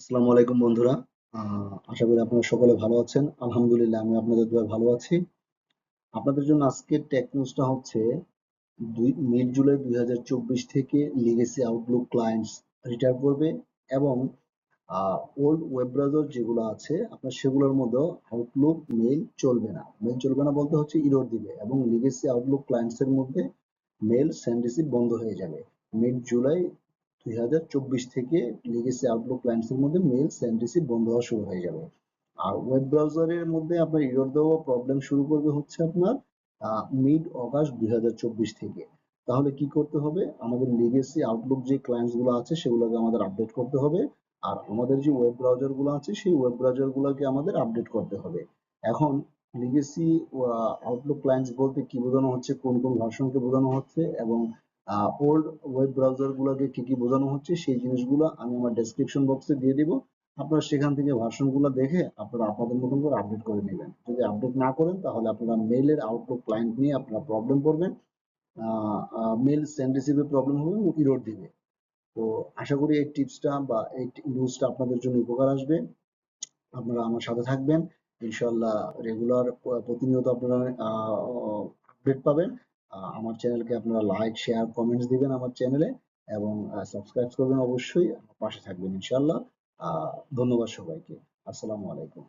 আসসালামু আলাইকুম বন্ধুরা। আশা করি আপনারা সকলে ভালো আছেন। আলহামদুলিল্লাহ আমি আপনাদের দোয়ায় ভালো আছি। আপনাদের জন্য আজকের টেক নিউজটা হচ্ছে মিড জুলাই 2024 থেকে লিগেসি আউটলুক ক্লায়েন্টস রিটায়ার করবে এবং ওল্ড ওয়েব ব্রাউজার যেগুলো আছে আপনার সেগুলোর মধ্যে আউটলুক মেইল চলবে না। মেইল চলবে না বলতে হচ্ছে ইরর দিবে এবং লিগেসি আউটলুক ক্লায়েন্টস এর মধ্যে মেইল সেন্ড রিসিভ বন্ধ হয়ে যাবে। মিড জুলাই 2024 থেকে লিগেসি আউটলুক ক্লায়েন্টস এর মধ্যে মেইল সেন্ড রিসিভ বন্ধ হওয়া শুরু হয়ে যাবে। আর ওয়েব ব্রাউজারের মধ্যে আপনার ইরর দেওয়া প্রবলেম শুরু করবে হচ্ছে আপনার মিড অগাস্ট 2024 থেকে। তাহলে কি করতে হবে? আমাদের লিগেসি আউটলুক যে ক্লায়েন্টস গুলো আছে সেগুলোকে আমাদের আপডেট করতে হবে। আর আমাদের যে ওয়েব ব্রাউজার গুলো আছে সেই ওয়েব ব্রাউজার গুলোকে আমাদের আপডেট করতে হবে। এখন লিগেসি আউটলুক ক্লায়েন্টস বলতে কি বোঝানো হচ্ছে, কোন কোন ভার্সনকে বোঝানো হচ্ছে এবং ওল্ড ওয়েব ব্রাউজার গুলোকে কি কি বোঝানো হচ্ছে সেই জিনিসগুলো আমি আমার ডেসক্রিপশন বক্সে দিয়ে দিব। আপনারা সেখান থেকে ভার্সন গুলো দেখে আপনারা আপনাদের মতন করে আপডেট করে নেবেন। যদি আপডেট না করেন তাহলে আপনারা মেইলের আউটলুক ক্লায়েন্ট নিয়ে আপনারা প্রবলেম করবেন। মেইল সেন্ড রিসিভে প্রবলেম হবে এবং ইরর দিবে। তো আশা করি এই টিপসটা বা এই নিউজটা আপনাদের জন্য উপকার আসবে। আপনারা আমার সাথে থাকবেন ইনশাল্লাহ। রেগুলার প্রতিনিয়ত আপনারা আপডেট পাবেন। আমার চ্যানেলকে আপনারা লাইক শেয়ার কমেন্টস দিবেন আমার চ্যানেলে এবং সাবস্ক্রাইব করবেন অবশ্যই। আমার পাশে থাকবেন ইনশাল্লাহ। ধন্যবাদ সবাইকে। আসসালামু আলাইকুম।